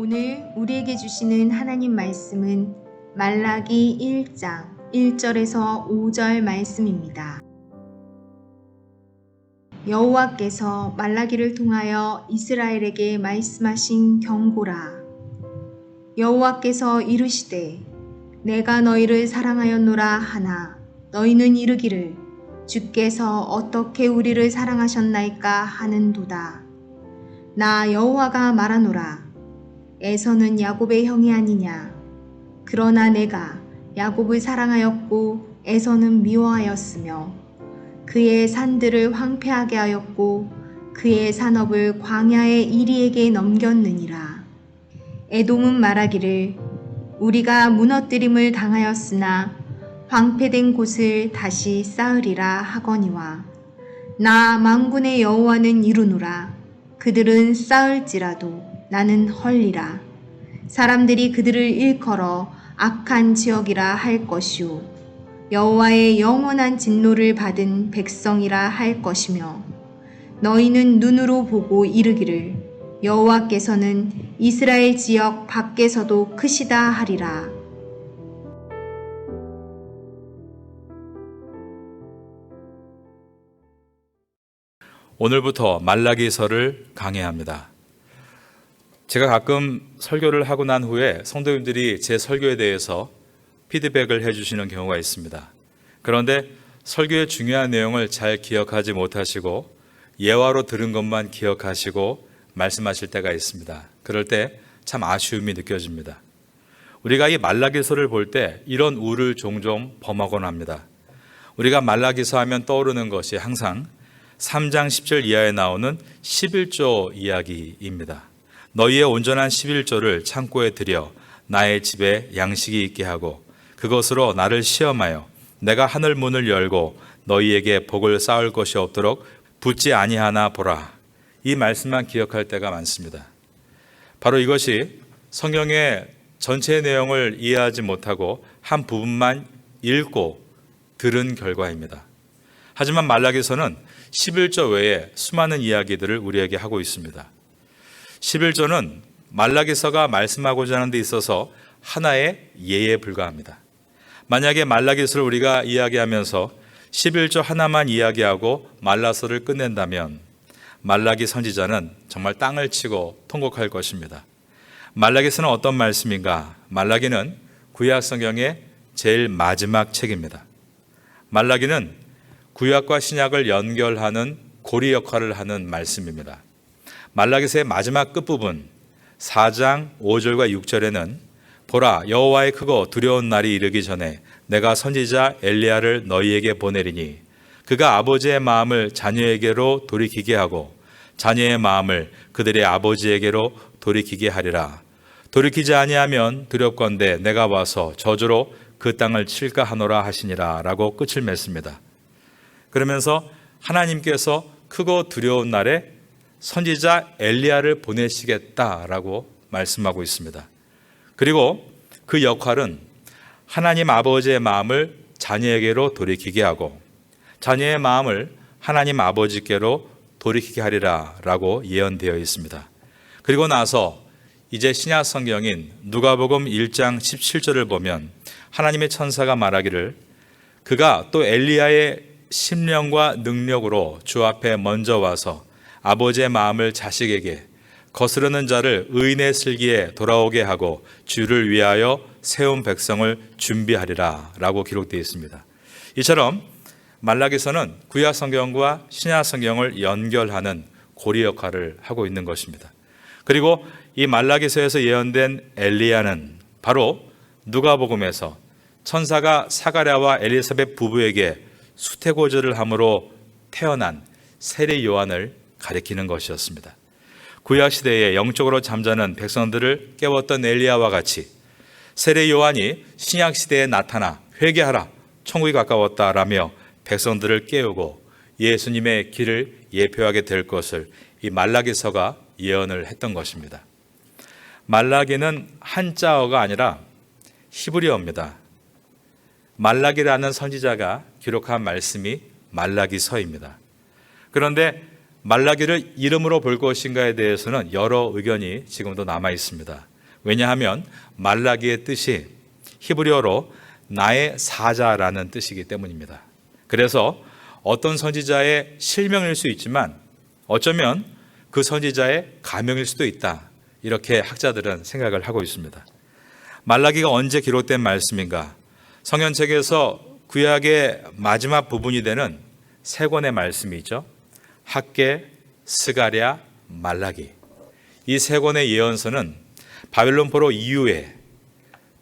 오늘 우리에게 주시는 하나님 말씀은 말라기 1장 1절에서 5절 말씀입니다. 여호와께서 말라기를 통하여 이스라엘에게 말씀하신 경고라. 여호와께서 이르시되 내가 너희를 사랑하였노라 하나 너희는 이르기를 주께서 어떻게 우리를 사랑하셨나이까 하는도다. 나 여호와가 말하노라. 에서는 야곱의 형이 아니냐. 그러나 내가 야곱을 사랑하였고 에서는 미워하였으며 그의 산들을 황폐하게 하였고 그의 산업을 광야의 이리에게 넘겼느니라. 에돔은 말하기를 우리가 무너뜨림을 당하였으나 황폐된 곳을 다시 쌓으리라 하거니와 나 만군의 여호와는 이루노라. 그들은 쌓을지라도 나는 헐리라. 사람들이 그들을 일컬어 악한 지역이라 할 것이요 여호와의 영원한 진노를 받은 백성이라 할 것이며 너희는 눈으로 보고 이르기를 여호와께서는 이스라엘 지역 밖에서도 크시다 하리라. 오늘부터 말라기서를 강해합니다. 제가 가끔 설교를 하고 난 후에 성도님들이 제 설교에 대해서 피드백을 해주시는 경우가 있습니다. 그런데 설교의 중요한 내용을 잘 기억하지 못하시고 예화로 들은 것만 기억하시고 말씀하실 때가 있습니다. 그럴 때 참 아쉬움이 느껴집니다. 우리가 이 말라기서를 볼 때 이런 우를 종종 범하곤 합니다. 우리가 말라기서 하면 떠오르는 것이 항상 3장 10절 이하에 나오는 11조 이야기입니다. 너희의 온전한 11조를 창고에 들여 나의 집에 양식이 있게 하고 그것으로 나를 시험하여 내가 하늘 문을 열고 너희에게 복을 쌓을 것이 없도록 붙지 아니하나 보라. 이 말씀만 기억할 때가 많습니다. 바로 이것이 성경의 전체 내용을 이해하지 못하고 한 부분만 읽고 들은 결과입니다. 하지만 말라기서는 11조 외에 수많은 이야기들을 우리에게 하고 있습니다. 11조는 말라기서가 말씀하고자 하는 데 있어서 하나의 예에 불과합니다. 만약에 말라기서를 우리가 이야기하면서 11조 하나만 이야기하고 말라서를 끝낸다면 말라기 선지자는 정말 땅을 치고 통곡할 것입니다. 말라기서는 어떤 말씀인가? 말라기는 구약 성경의 제일 마지막 책입니다. 말라기는 구약과 신약을 연결하는 고리 역할을 하는 말씀입니다. 말라기서의 마지막 끝부분 4장 5절과 6절에는 보라 여호와의 크고 두려운 날이 이르기 전에 내가 선지자 엘리야를 너희에게 보내리니 그가 아버지의 마음을 자녀에게로 돌이키게 하고 자녀의 마음을 그들의 아버지에게로 돌이키게 하리라. 돌이키지 아니하면 두렵건대 내가 와서 저주로 그 땅을 칠까 하노라 하시니라 라고 끝을 맺습니다. 그러면서 하나님께서 크고 두려운 날에 선지자 엘리야를 보내시겠다라고 말씀하고 있습니다. 그리고 그 역할은 하나님 아버지의 마음을 자녀에게로 돌이키게 하고 자녀의 마음을 하나님 아버지께로 돌이키게 하리라 라고 예언되어 있습니다. 그리고 나서 이제 신약 성경인 누가복음 1장 17절을 보면 하나님의 천사가 말하기를 그가 또 엘리야의 심령과 능력으로 주 앞에 먼저 와서 아버지의 마음을 자식에게 거스르는 자를 의인의 슬기에 돌아오게 하고 주를 위하여 세운 백성을 준비하리라 라고 기록되어 있습니다. 이처럼 말라기서는 구약 성경과 신약 성경을 연결하는 고리 역할을 하고 있는 것입니다. 그리고 이 말라기서에서 예언된 엘리야는 바로 누가복음에서 천사가 사가랴와 엘리사벳 부부에게 수태고절을 함으로 태어난 세례 요한을 가리키는 것이었습니다. 구약시대에 영적으로 잠자는 백성들을 깨웠던 엘리야와 같이 세례 요한이 신약시대에 나타나 회개하라 천국이 가까웠다라며 백성들을 깨우고 예수님의 길을 예표하게 될 것을 이 말라기서가 예언을 했던 것입니다. 말라기는 한자어가 아니라 히브리어입니다. 말라기라는 선지자가 기록한 말씀이 말라기서입니다. 그런데 말라기를 이름으로 볼 것인가에 대해서는 여러 의견이 지금도 남아 있습니다. 왜냐하면 말라기의 뜻이 히브리어로 나의 사자라는 뜻이기 때문입니다. 그래서 어떤 선지자의 실명일 수 있지만 어쩌면 그 선지자의 가명일 수도 있다. 이렇게 학자들은 생각을 하고 있습니다. 말라기가 언제 기록된 말씀인가? 성경책에서 구약의 마지막 부분이 되는 세 권의 말씀이 있죠. 학개, 스가랴, 말라기. 이 세 권의 예언서는 바벨론 포로 이후에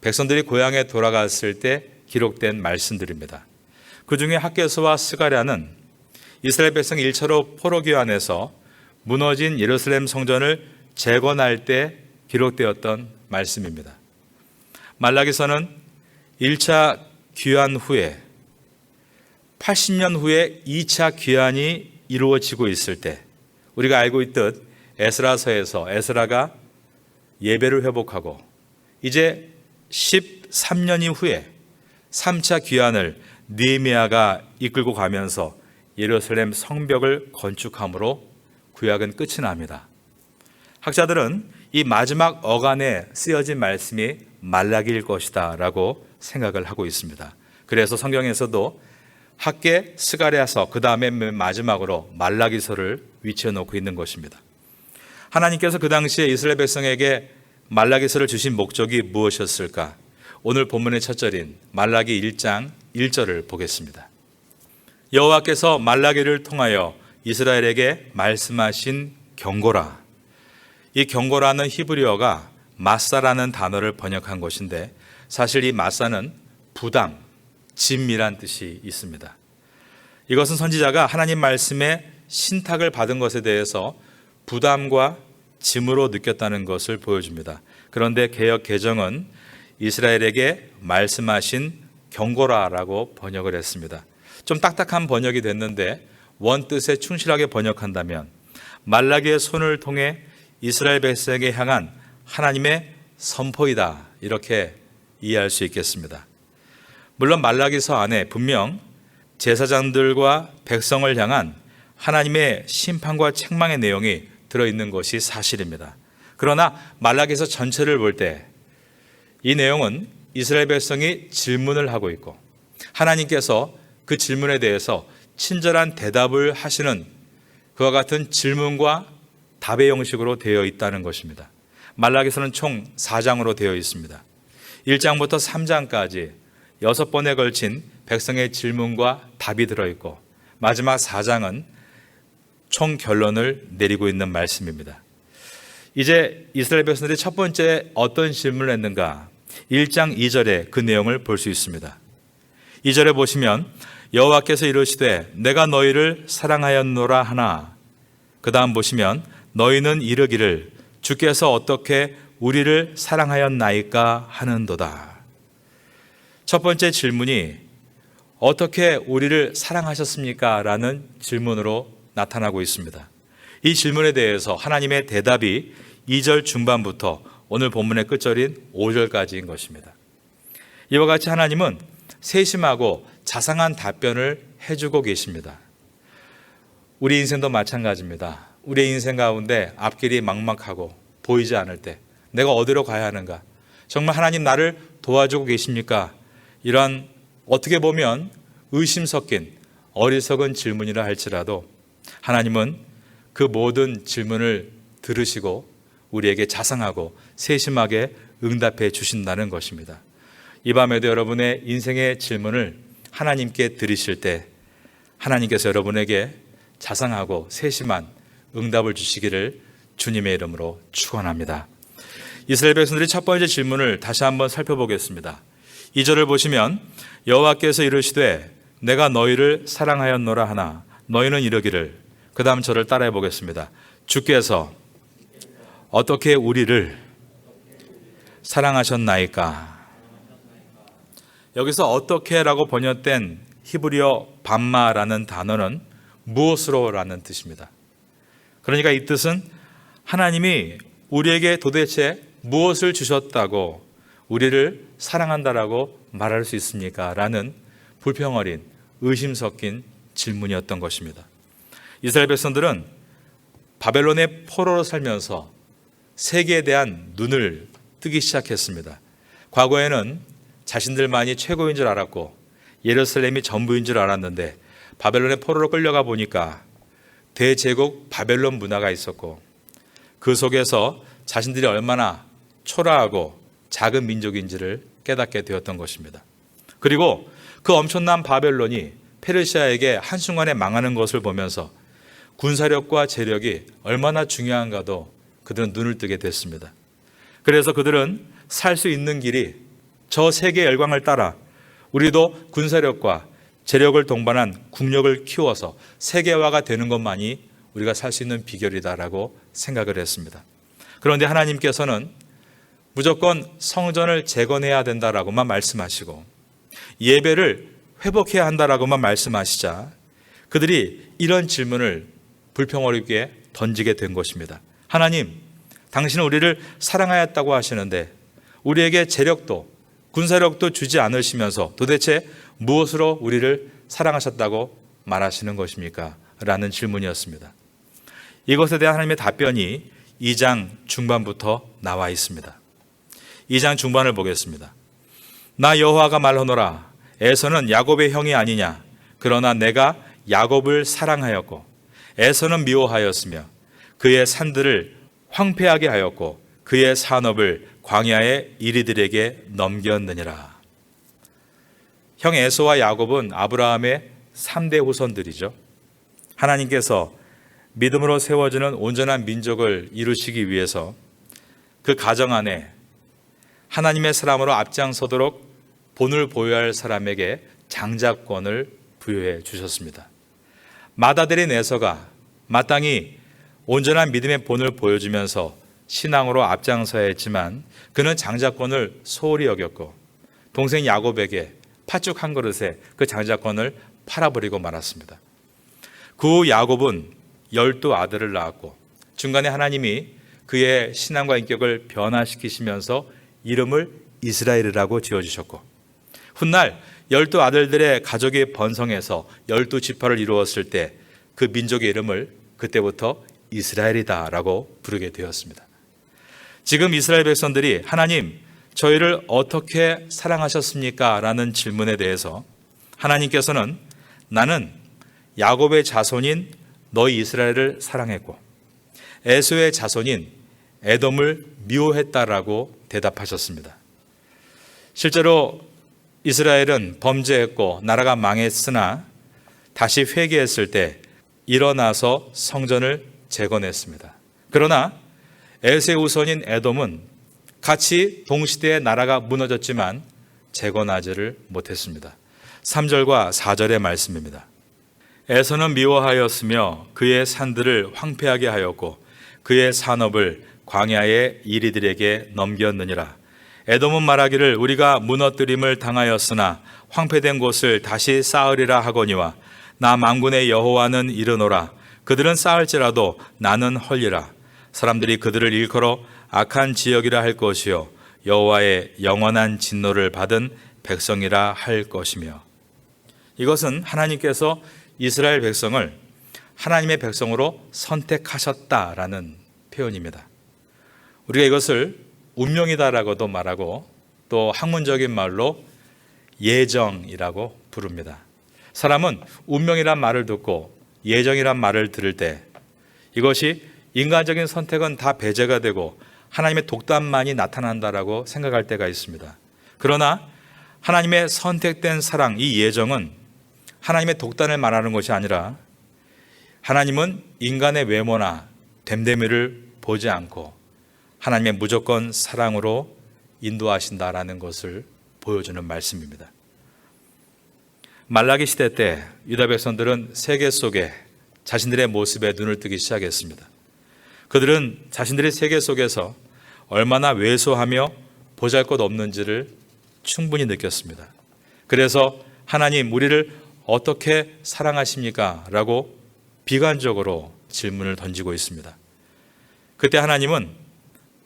백성들이 고향에 돌아갔을 때 기록된 말씀들입니다. 그 중에 학개서와 스가랴는 이스라엘 백성이 1차로 포로 귀환에서 무너진 예루살렘 성전을 재건할 때 기록되었던 말씀입니다. 말라기서는 1차 귀환 후에 80년 후에 2차 귀환이 이루어지고 있을 때 우리가 알고 있듯 에스라서에서 에스라가 예배를 회복하고 이제 13년 이후에 3차 귀환을 느헤미야가 이끌고 가면서 예루살렘 성벽을 건축함으로 구약은 끝이 납니다. 학자들은 이 마지막 어간에 쓰여진 말씀이 말라기일 것이다 라고 생각을 하고 있습니다. 그래서 성경에서도 학개, 스가랴서 그 다음에 마지막으로 말라기서를 위치해 놓고 있는 것입니다. 하나님께서 그 당시에 이스라엘 백성에게 말라기서를 주신 목적이 무엇이었을까? 오늘 본문의 첫 절인 말라기 1장 1절을 보겠습니다. 여호와께서 말라기를 통하여 이스라엘에게 말씀하신 경고라. 이 경고라는 히브리어가 마사라는 단어를 번역한 것인데 사실 이 마사는 부담, 짐이란 뜻이 있습니다. 이것은 선지자가 하나님 말씀에 신탁을 받은 것에 대해서 부담과 짐으로 느꼈다는 것을 보여줍니다. 그런데 개역 개정은 이스라엘에게 말씀하신 경고라라고 번역을 했습니다. 좀 딱딱한 번역이 됐는데 원뜻에 충실하게 번역한다면 말라기의 손을 통해 이스라엘 백성에게 향한 하나님의 선포이다 이렇게 이해할 수 있겠습니다. 물론 말라기서 안에 분명 제사장들과 백성을 향한 하나님의 심판과 책망의 내용이 들어있는 것이 사실입니다. 그러나 말라기서 전체를 볼 때 이 내용은 이스라엘 백성이 질문을 하고 있고 하나님께서 그 질문에 대해서 친절한 대답을 하시는 그와 같은 질문과 답의 형식으로 되어 있다는 것입니다. 말라기서는 총 4장으로 되어 있습니다. 1장부터 3장까지 6번에 걸친 백성의 질문과 답이 들어있고 마지막 4장은 총 결론을 내리고 있는 말씀입니다. 이제 이스라엘 백성들이 첫 번째 어떤 질문을 했는가? 1장 2절에 그 내용을 볼 수 있습니다. 2절에 보시면 여호와께서 이르시되 내가 너희를 사랑하였노라 하나 그 다음 보시면 너희는 이르기를 주께서 어떻게 우리를 사랑하였나이까 하는도다. 첫 번째 질문이 어떻게 우리를 사랑하셨습니까? 라는 질문으로 나타나고 있습니다. 이 질문에 대해서 하나님의 대답이 2절 중반부터 오늘 본문의 끝절인 5절까지인 것입니다. 이와 같이 하나님은 세심하고 자상한 답변을 해주고 계십니다. 우리 인생도 마찬가지입니다. 우리의 인생 가운데 앞길이 막막하고 보이지 않을 때 내가 어디로 가야 하는가? 정말 하나님 나를 도와주고 계십니까? 이런 어떻게 보면 의심 섞인 어리석은 질문이라 할지라도 하나님은 그 모든 질문을 들으시고 우리에게 자상하고 세심하게 응답해 주신다는 것입니다. 이 밤에도 여러분의 인생의 질문을 하나님께 드리실 때 하나님께서 여러분에게 자상하고 세심한 응답을 주시기를 주님의 이름으로 축원합니다. 이스라엘 백성들이 첫 번째 질문을 다시 한번 살펴보겠습니다. 2절을 보시면 여호와께서 이르시되 내가 너희를 사랑하였노라 하나 너희는 이르기를 그 다음 절을 따라해 보겠습니다. 주께서 어떻게 우리를 사랑하셨나이까? 여기서 어떻게라고 번역된 히브리어 밤마라는 단어는 무엇으로라는 뜻입니다. 그러니까 이 뜻은 하나님이 우리에게 도대체 무엇을 주셨다고 우리를 사랑한다라고 말할 수 있습니까? 라는 불평 어린 의심 섞인 질문이었던 것입니다. 이스라엘 백성들은 바벨론의 포로로 살면서 세계에 대한 눈을 뜨기 시작했습니다. 과거에는 자신들만이 최고인 줄 알았고 예루살렘이 전부인 줄 알았는데 바벨론의 포로로 끌려가 보니까 대제국 바벨론 문화가 있었고 그 속에서 자신들이 얼마나 초라하고 작은 민족인지를 깨닫게 되었던 것입니다. 그리고 그 엄청난 바벨론이 페르시아에게 한순간에 망하는 것을 보면서 군사력과 재력이 얼마나 중요한가도 그들은 눈을 뜨게 됐습니다. 그래서 그들은 살 수 있는 길이 저 세계 열강을 따라 우리도 군사력과 재력을 동반한 국력을 키워서 세계화가 되는 것만이 우리가 살 수 있는 비결이다라고 생각을 했습니다. 그런데 하나님께서는 무조건 성전을 재건해야 된다라고만 말씀하시고 예배를 회복해야 한다라고만 말씀하시자 그들이 이런 질문을 불평어렵게 던지게 된 것입니다. 하나님, 당신은 우리를 사랑하였다고 하시는데 우리에게 재력도 군사력도 주지 않으시면서 도대체 무엇으로 우리를 사랑하셨다고 말하시는 것입니까? 라는 질문이었습니다. 이것에 대한 하나님의 답변이 2장 중반부터 나와 있습니다. 2장 중반을 보겠습니다. 나 여호와가 말하노라. 에서는 야곱의 형이 아니냐. 그러나 내가 야곱을 사랑하였고 에서는 미워하였으며 그의 산들을 황폐하게 하였고 그의 산업을 광야의 이리들에게 넘겼느니라. 형 에서와 야곱은 아브라함의 3대 후손들이죠. 하나님께서 믿음으로 세워지는 온전한 민족을 이루시기 위해서 그 가정 안에 하나님의 사람으로 앞장서도록 본을 보여야 할 사람에게 장자권을 부여해 주셨습니다. 맏아들인 에서가 마땅히 온전한 믿음의 본을 보여주면서 신앙으로 앞장서야 했지만 그는 장자권을 소홀히 여겼고 동생 야곱에게 팥죽 한 그릇에 그 장자권을 팔아버리고 말았습니다. 그 후 야곱은 12아들을 낳았고 중간에 하나님이 그의 신앙과 인격을 변화시키시면서 이름을 이스라엘이라고 지어주셨고 훗날 12아들들의 가족이 번성해서 12지파를 이루었을 때 그 민족의 이름을 그때부터 이스라엘이다라고 부르게 되었습니다. 지금 이스라엘 백성들이 하나님, 저희를 어떻게 사랑하셨습니까? 라는 질문에 대해서 하나님께서는 나는 야곱의 자손인 너희 이스라엘을 사랑했고 에서의 자손인 에돔을 미워했다라고 대답하셨습니다. 실제로 이스라엘은 범죄했고 나라가 망했으나 다시 회개했을 때 일어나서 성전을 재건했습니다. 그러나 에서의 후손인 에돔은 같이 동시대에 나라가 무너졌지만 재건하지를 못했습니다. 3절과 4절의 말씀입니다. 에서는 미워하였으며 그의 산들을 황폐하게 하였고 그의 산업을 광야의 이리들에게 넘겼느니라. 에돔은 말하기를 우리가 무너뜨림을 당하였으나 황폐된 곳을 다시 쌓으리라 하거니와 나 만군의 여호와는 이르노라. 그들은 쌓을지라도 나는 헐리라. 사람들이 그들을 일컬어 악한 지역이라 할 것이요 여호와의 영원한 진노를 받은 백성이라 할 것이며. 이것은 하나님께서 이스라엘 백성을 하나님의 백성으로 선택하셨다라는 표현입니다. 우리가 이것을 운명이다라고도 말하고 또 학문적인 말로 예정이라고 부릅니다. 사람은 운명이란 말을 듣고 예정이란 말을 들을 때 이것이 인간적인 선택은 다 배제가 되고 하나님의 독단만이 나타난다라고 생각할 때가 있습니다. 그러나 하나님의 선택된 사랑, 이 예정은 하나님의 독단을 말하는 것이 아니라 하나님은 인간의 외모나 됨됨이를 보지 않고 하나님의 무조건 사랑으로 인도하신다라는 것을 보여주는 말씀입니다. 말라기 시대 때 유다 백성들은 세계 속에 자신들의 모습에 눈을 뜨기 시작했습니다. 그들은 자신들의 세계 속에서 얼마나 왜소하며 보잘것없는지를 충분히 느꼈습니다. 그래서 하나님, 우리를 어떻게 사랑하십니까? 라고 비관적으로 질문을 던지고 있습니다. 그때 하나님은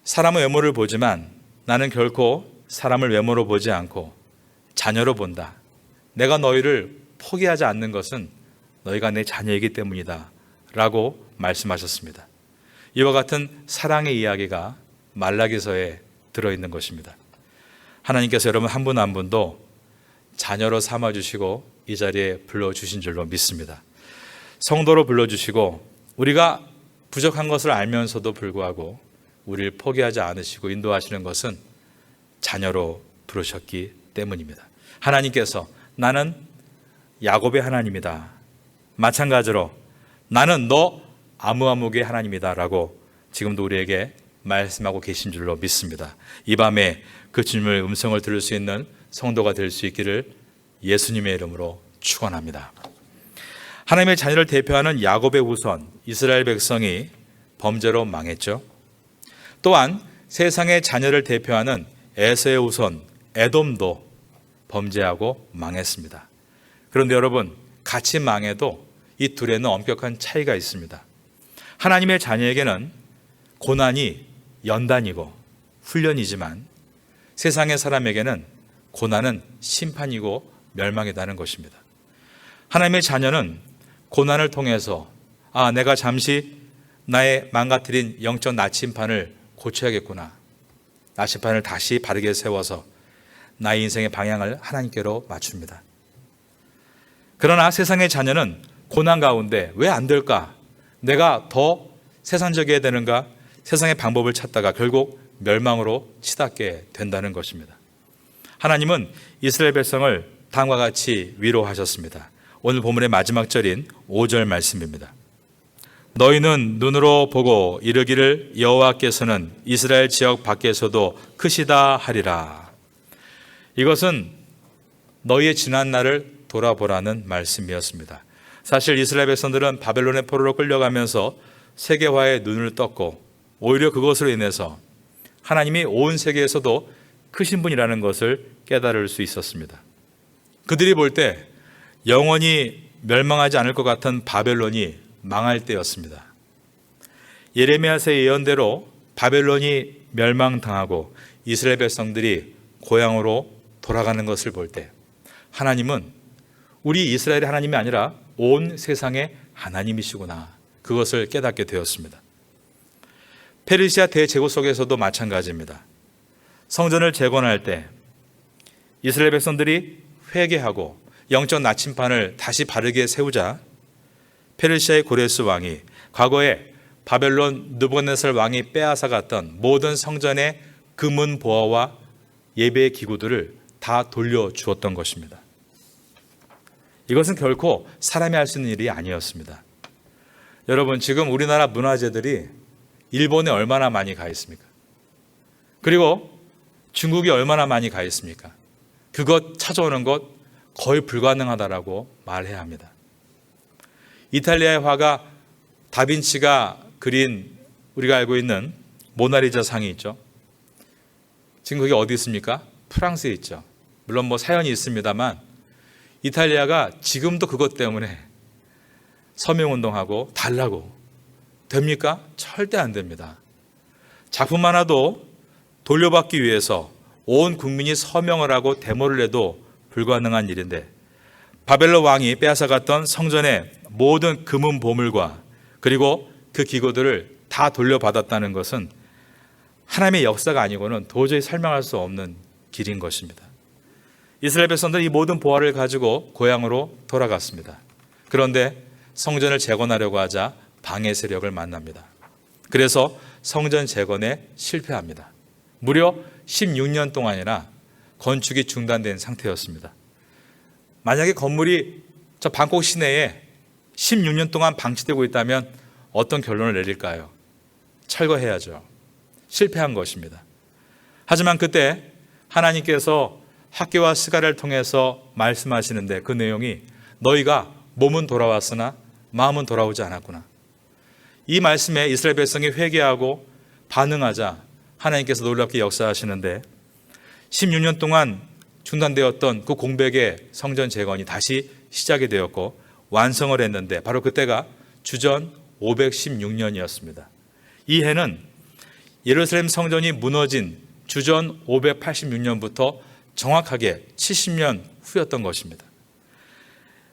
사람의 외모를 보지만 나는 결코 사람을 외모로 보지 않고 자녀로 본다. 내가 너희를 포기하지 않는 것은 너희가 내 자녀이기 때문이다 라고 말씀하셨습니다. 이와 같은 사랑의 이야기가 말라기서에 들어있는 것입니다. 하나님께서 여러분 한 분 한 분도 자녀로 삼아주시고 이 자리에 불러주신 줄로 믿습니다. 성도로 불러주시고 우리가 부족한 것을 알면서도 불구하고 우리를 포기하지 않으시고 인도하시는 것은 자녀로 부르셨기 때문입니다. 하나님께서 나는 야곱의 하나님이다. 마찬가지로 나는 너 아무아무의 하나님이다 라고 지금도 우리에게 말씀하고 계신 줄로 믿습니다. 이 밤에 그 주님의 음성을 들을 수 있는 성도가 될 수 있기를 예수님의 이름으로 축원합니다. 하나님의 자녀를 대표하는 야곱의 후손 이스라엘 백성이 범죄로 망했죠. 또한 세상의 자녀를 대표하는 에서의 후손 에돔도 범죄하고 망했습니다. 그런데 여러분 같이 망해도 이 둘에는 엄격한 차이가 있습니다. 하나님의 자녀에게는 고난이 연단이고 훈련이지만 세상의 사람에게는 고난은 심판이고 멸망이라는 것입니다. 하나님의 자녀는 고난을 통해서 내가 잠시 나의 망가뜨린 영적 나침판을 고쳐야겠구나. 나침판을 다시 바르게 세워서 나의 인생의 방향을 하나님께로 맞춥니다. 그러나 세상의 자녀는 고난 가운데 왜 안 될까? 내가 더 세상적이어야 되는가? 세상의 방법을 찾다가 결국 멸망으로 치닫게 된다는 것입니다. 하나님은 이스라엘 백성을 다음과 같이 위로하셨습니다. 오늘 본문의 마지막 절인 5절 말씀입니다. 너희는 눈으로 보고 이르기를 여호와께서는 이스라엘 지역 밖에서도 크시다 하리라. 이것은 너희의 지난 날을 돌아보라는 말씀이었습니다. 사실 이스라엘 백성들은 바벨론의 포로로 끌려가면서 세계화에 눈을 떴고 오히려 그것으로 인해서 하나님이 온 세계에서도 크신 분이라는 것을 깨달을 수 있었습니다. 그들이 볼 때 영원히 멸망하지 않을 것 같은 바벨론이 망할 때였습니다. 예레미야서의 예언대로 바벨론이 멸망당하고 이스라엘 백성들이 고향으로 돌아가는 것을 볼 때 하나님은 우리 이스라엘의 하나님이 아니라 온 세상의 하나님이시구나. 그것을 깨닫게 되었습니다. 페르시아 대제국 속에서도 마찬가지입니다. 성전을 재건할 때 이스라엘 백성들이 회개하고 영적 나침판을 다시 바르게 세우자 페르시아의 고레스 왕이 과거에 바벨론 느부갓네살 왕이 빼앗아갔던 모든 성전의 금은 보화와 예배의 기구들을 다 돌려주었던 것입니다. 이것은 결코 사람이 할 수 있는 일이 아니었습니다. 여러분 지금 우리나라 문화재들이 일본에 얼마나 많이 가 있습니까? 그리고 중국이 얼마나 많이 가 있습니까? 그것 찾아오는 것 거의 불가능하다라고 말해야 합니다. 이탈리아의 화가 다빈치가 그린 우리가 알고 있는 모나리자 상이 있죠. 지금 그게 어디 있습니까? 프랑스에 있죠. 물론 뭐 사연이 있습니다만 이탈리아가 지금도 그것 때문에 서명운동하고 달라고 됩니까? 절대 안 됩니다. 작품 하나도 돌려받기 위해서 온 국민이 서명을 하고 데모를 해도 불가능한 일인데 바벨론 왕이 빼앗아갔던 성전의 모든 금은 보물과 그리고 그 기구들을 다 돌려받았다는 것은 하나님의 역사가 아니고는 도저히 설명할 수 없는 길인 것입니다. 이스라엘 백성들은 이 모든 보화를 가지고 고향으로 돌아갔습니다. 그런데 성전을 재건하려고 하자 방해 세력을 만납니다. 그래서 성전 재건에 실패합니다. 무려 16년 동안이나 건축이 중단된 상태였습니다. 만약에 건물이 저 방콕 시내에 16년 동안 방치되고 있다면 어떤 결론을 내릴까요? 철거해야죠. 실패한 것입니다. 하지만 그때 하나님께서 학개와 스가랴를 통해서 말씀하시는데 그 내용이 너희가 몸은 돌아왔으나 마음은 돌아오지 않았구나. 이 말씀에 이스라엘 백성이 회개하고 반응하자 하나님께서 놀랍게 역사하시는데 16년 동안 중단되었던 그 공백의 성전 재건이 다시 시작이 되었고 완성을 했는데 바로 그때가 주전 516년이었습니다. 이 해는 예루살렘 성전이 무너진 주전 586년부터 정확하게 70년 후였던 것입니다.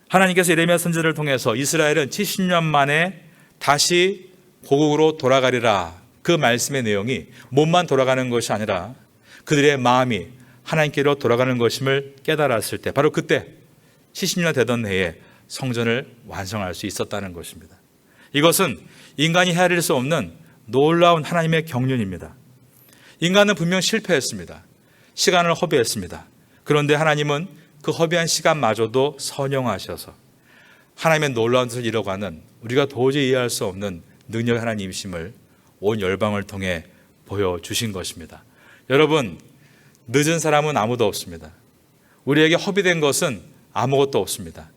하나님께서 예레미야 선지자를 통해서 이스라엘은 70년 만에 다시 고국으로 돌아가리라 그 말씀의 내용이 몸만 돌아가는 것이 아니라 그들의 마음이 하나님께로 돌아가는 것임을 깨달았을 때, 바로 그때 70년 되던 해에 성전을 완성할 수 있었다는 것입니다. 이것은 인간이 헤아릴 수 없는 놀라운 하나님의 경륜입니다. 인간은 분명 실패했습니다. 시간을 허비했습니다. 그런데 하나님은 그 허비한 시간마저도 선용하셔서 하나님의 놀라운 뜻을 이뤄가는 우리가 도저히 이해할 수 없는 능력의 하나님이심을 온 열방을 통해 보여주신 것입니다. 여러분, 늦은 사람은 아무도 없습니다. 우리에게 허비된 것은 아무것도 없습니다.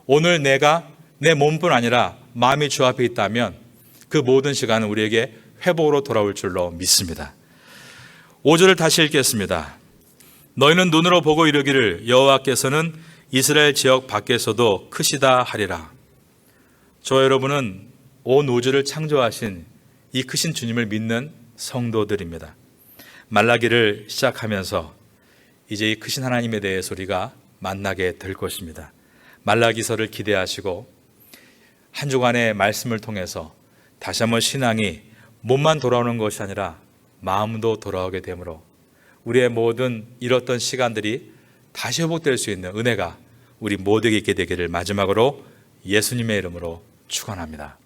오늘 내가 내 몸뿐 아니라 마음이 주 앞에 있다면 그 모든 시간은 우리에게 회복으로 돌아올 줄로 믿습니다. 5절을 다시 읽겠습니다. 너희는 눈으로 보고 이르기를 여호와께서는 이스라엘 지역 밖에서도 크시다 하리라. 저와 여러분은 온 우주를 창조하신 이 크신 주님을 믿는 성도들입니다. 말라기를 시작하면서 이제 이 크신 하나님에 대해서 우리가 만나게 될 것입니다. 말라기서를 기대하시고 한 주간의 말씀을 통해서 다시 한번 신앙이 몸만 돌아오는 것이 아니라 마음도 돌아오게 되므로 우리의 모든 잃었던 시간들이 다시 회복될 수 있는 은혜가 우리 모두에게 있게 되기를 마지막으로 예수님의 이름으로 축원합니다.